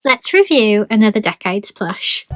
Let's review another Decades plush.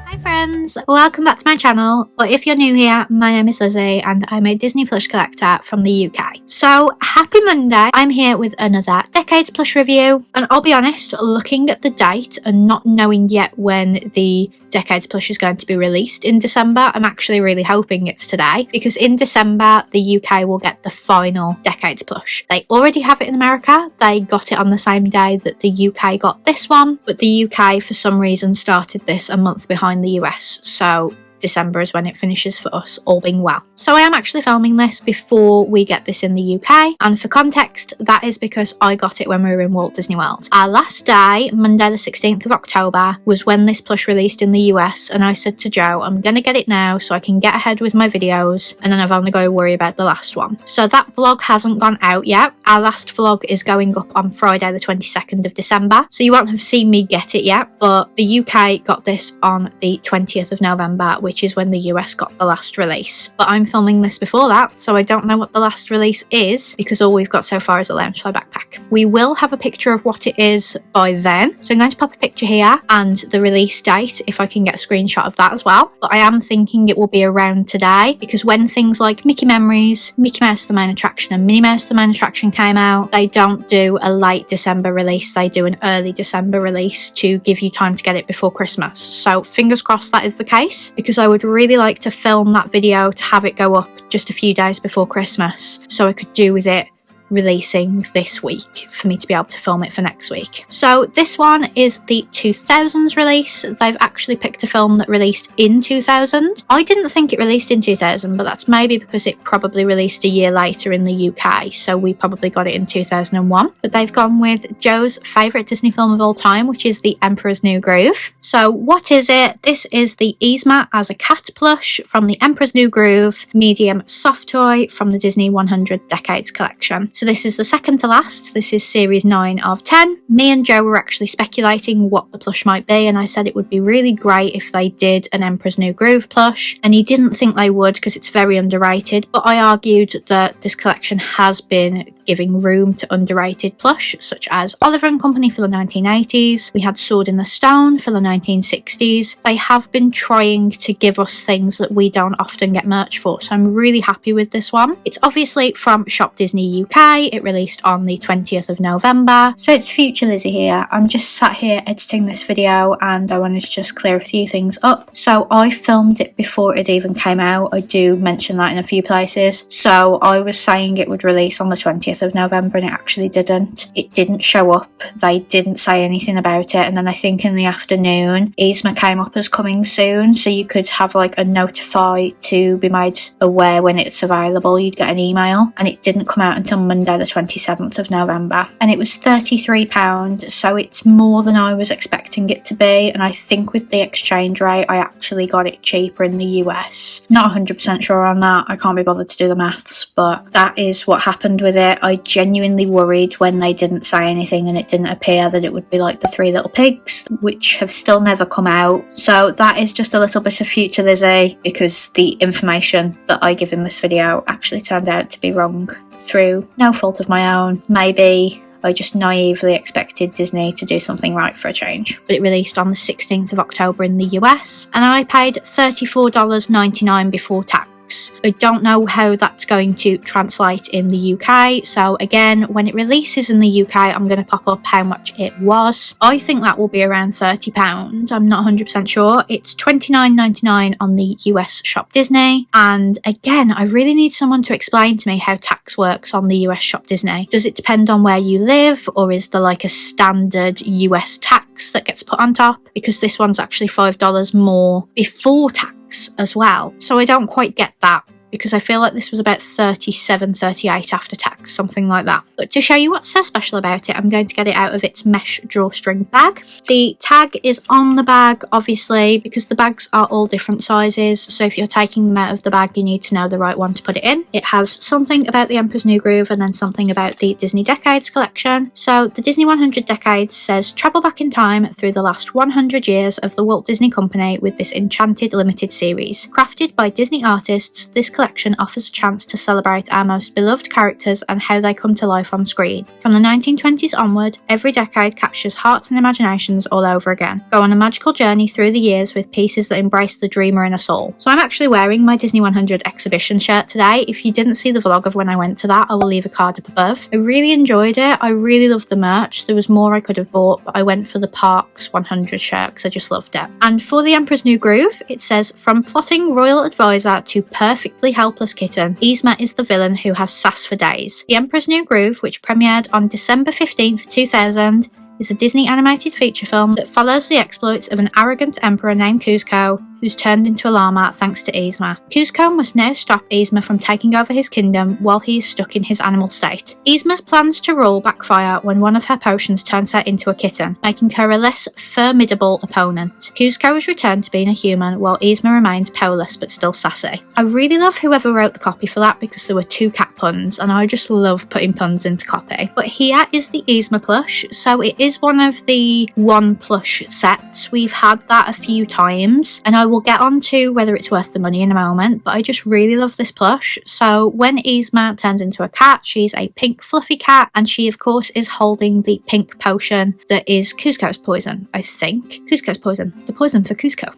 Hi friends, welcome back to my channel, or if you're new here, my name is Lizzie and I'm a Disney Plush collector from the UK. So happy Monday, I'm here with another Decades plush review, and I'll be honest, looking at the date and not knowing yet when the Decades plush is going to be released in December, I'm actually really hoping it's today, because in December the UK will get the final Decades plush. They already have it in America, they got it on the same day that the UK got this one, but the UK for some reason started this a month behind the US, so December is when it finishes for us, all being well. So I am actually filming this before we get this in the UK, and for context, that is because I got it when we were in Walt Disney World. Our last day, Monday the 16th of October, was when this plush released in the US, and I said to Joe, I'm gonna get it now so I can get ahead with my videos, and then I've only got to worry about the last one. So that vlog hasn't gone out yet. Our last vlog is going up on Friday the 22nd of December, so you won't have seen me get it yet, but the UK got this on the 20th of November, which is when the US got the last release. But I'm filming this before that, so I don't know what the last release is, because all we've got so far is a Loungefly backpack. We will have a picture of what it is by then, so I'm going to pop a picture here and the release date if I can get a screenshot of that as well. But I am thinking it will be around today, because when things like Mickey Memories, Mickey Mouse the Main Attraction and Minnie Mouse the Main Attraction came out, they don't do a late December release, they do an early December release to give you time to get it before Christmas. So fingers crossed that is the case, because I would really like to film that video to have it go up just a few days before Christmas, so I could do with it releasing this week for me to be able to film it for next week. So this one is the 2000s release. They've actually picked a film that released in 2000. I didn't think it released in 2000, but that's maybe because it probably released a year later in the UK, so we probably got it in 2001. But they've gone with Joe's favourite Disney film of all time, which is The Emperor's New Groove. So what is it? This is the Yzma as a cat plush from The Emperor's New Groove, medium soft toy from the Disney 100 Decades collection. So this is the second to last. This is series 9 of 10. Me and Joe were actually speculating what the plush might be, and I said it would be really great if they did an Emperor's New Groove plush, and he didn't think they would because it's very underrated, but I argued that this collection has been giving room to underrated plush, such as Oliver and Company for the 1980s. We had Sword in the Stone for the 1960s. They have been trying to give us things that we don't often get merch for, so I'm really happy with this one. It's obviously from Shop Disney UK. It released on the 20th of November. So it's future Lizzie here. I'm just sat here editing this video and I wanted to just clear a few things up. So I filmed it before it even came out. I do mention that in a few places. So I was saying it would release on the 20th of November and it actually didn't. It didn't show up. They didn't say anything about it, and then I think in the afternoon Yzma came up as coming soon, so you could have like a notify to be made aware when it's available. You'd get an email, and it didn't come out until Monday the 27th of November, and it was £33, so it's more than I was expecting it to be, and I think with the exchange rate I actually got it cheaper in the US. Not 100% sure on that, I can't be bothered to do the maths, but that is what happened with it. I genuinely worried when they didn't say anything and it didn't appear that it would be like the Three Little Pigs, which have still never come out. So that is just a little bit of future Lizzie, because the information that I give in this video actually turned out to be wrong through no fault of my own. Maybe I just naively expected Disney to do something right for a change. But it released on the 16th of October in the US, and I paid $34.99 before tax. I don't know how that's going to translate in the UK, so again, when it releases in the UK, I'm going to pop up how much it was. I think that will be around £30, I'm not 100% sure. It's $29.99 on the US Shop Disney, and again, I really need someone to explain to me how tax works on the US Shop Disney. Does it depend on where you live, or is there like a standard US tax that gets put on top? Because this one's actually $5 more before tax as well, so I don't quite get that. because I feel like this was about 37, 38 after tax, something like that. But to show you what's so special about it, I'm going to get it out of its mesh drawstring bag. The tag is on the bag, obviously, because the bags are all different sizes, so if you're taking them out of the bag, you need to know the right one to put it in. It has something about the Emperor's New Groove and then something about the Disney Decades collection. So the Disney 100 Decades says, travel back in time through the last 100 years of the Walt Disney Company with this enchanted limited series. Crafted by Disney artists, this collection offers a chance to celebrate our most beloved characters and how they come to life on screen. From the 1920s onward, every decade captures hearts and imaginations all over again. Go on a magical journey through the years with pieces that embrace the dreamer in us all. So I'm actually wearing my Disney 100 exhibition shirt today. If you didn't see the vlog of when I went to that, I will leave a card up above. I really enjoyed it. I really loved the merch. There was more I could have bought, but I went for the Parks 100 shirt because I just loved it. And for the Emperor's New Groove, it says, from plotting royal advisor to perfectly helpless kitten, Yzma is the villain who has sass for days. The Emperor's New Groove, which premiered on December 15th, 2000, is a Disney animated feature film that follows the exploits of an arrogant emperor named Kuzco, who's turned into a llama thanks to Yzma. Kuzco must now stop Yzma from taking over his kingdom while he is stuck in his animal state. Yzma's plans to rule backfire when one of her potions turns her into a kitten, making her a less formidable opponent. Kuzco is returned to being a human while Yzma remains powerless but still sassy. I really love whoever wrote the copy for that because there were 2 cat puns and I just love putting puns into copy. But here is the Yzma plush. So it is one of the one plush sets. We've had that a few times and I will get on to whether it's worth the money in a moment, but I just really love this plush. So when Yzma turns into a cat, she's a pink fluffy cat, and she of course is holding the pink potion that is Kuzco's poison, I think. Kuzco's poison. The poison for Kuzco.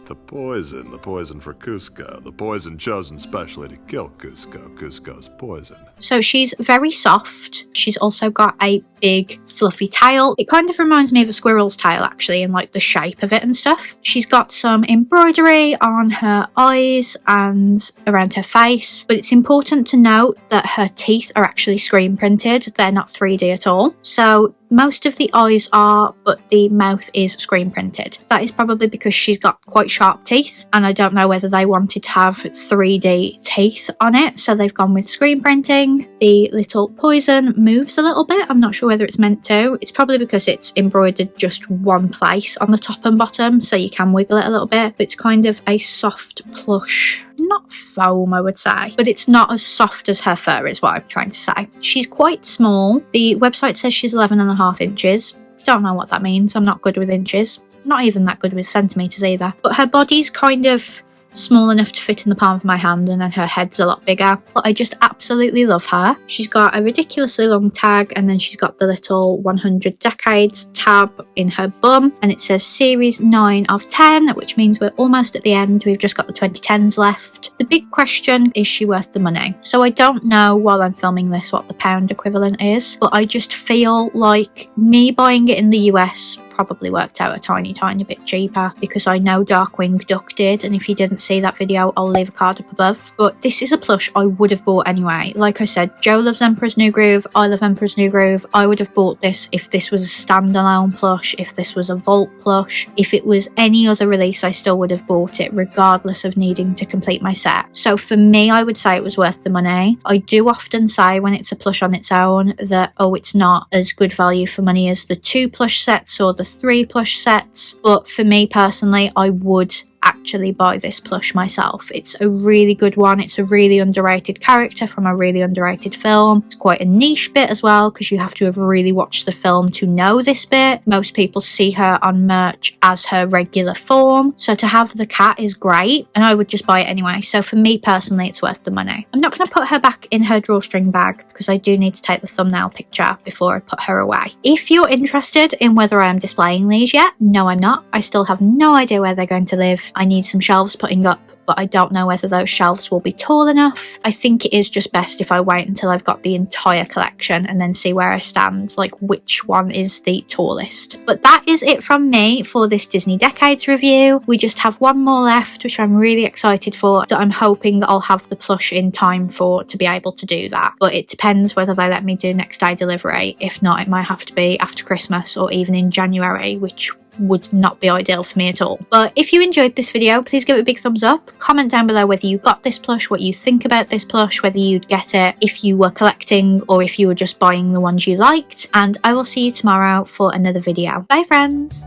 The poison for Kuzco, the poison chosen specially to kill Kuzco, Kuzco's poison. So she's very soft. She's also got a big fluffy tail. It kind of reminds me of a squirrel's tail actually, in like the shape of it and stuff. She's got some embroidery on her eyes and around her face, but it's important to note that her teeth are actually screen printed. They're not 3D at all. So most of the eyes are, but the mouth is screen printed. That is probably because she's got quite sharp teeth, and I don't know whether they wanted to have 3D teeth on it, so they've gone with screen printing. The little poison moves a little bit. I'm not sure whether it's meant to. It's probably because it's embroidered just one place on the top and bottom, so you can wiggle it a little bit. But it's kind of a soft plush, not foam I would say, but it's not as soft as her fur is what I'm trying to say. She's quite small. The website says she's 11.5 inches. Don't know what that means. I'm not good with inches. Not even that good with centimetres either. But her body's kind of small enough to fit in the palm of my hand, and then her head's a lot bigger. But I just absolutely love her. She's got a ridiculously long tag, and then she's got the little 100 Decades tab in her bum, and it says series 9 of 10, which means we're almost at the end. We've just got the 2010s left. The big question, is she worth the money? So I don't know while I'm filming this what the pound equivalent is, but I just feel like me buying it in the US probably worked out a tiny bit cheaper because I know Darkwing Duck did, and if you didn't see that video I'll leave a card up above. But this is a plush I would have bought anyway. Like I said, Joe loves Emperor's New Groove, I love Emperor's New Groove. I would have bought this if this was a standalone plush, if this was a vault plush, if it was any other release I still would have bought it regardless of needing to complete my set. So for me I would say it was worth the money. I do often say when it's a plush on its own that it's not as good value for money as the 2 plush sets or the 3 plush sets, but for me personally I would actually buy this plush myself. It's a really good one. It's a really underrated character from a really underrated film. It's quite a niche bit as well because you have to have really watched the film to know this bit. Most people see her on merch as her regular form, so to have the cat is great, and I would just buy it anyway. So for me personally it's worth the money. I'm not going to put her back in her drawstring bag because I do need to take the thumbnail picture before I put her away. If you're interested in whether I am displaying these yet, no I'm not. I still have no idea where they're going to live. I need some shelves putting up, but I don't know whether those shelves will be tall enough. I think it is just best if I wait until I've got the entire collection and then see where I stand, like which one is the tallest. But that is it from me for this Disney Decades review. We just have one more left, which I'm really excited for, that I'm hoping that I'll have the plush in time for to be able to do that. But it depends whether they let me do next day delivery. If not, it might have to be after Christmas or even in January, which would not be ideal for me at all. But if you enjoyed this video, please give it a big thumbs up. Comment down below whether you got this plush, what you think about this plush, whether you'd get it if you were collecting or if you were just buying the ones you liked. And I will see you tomorrow for another video. Bye friends!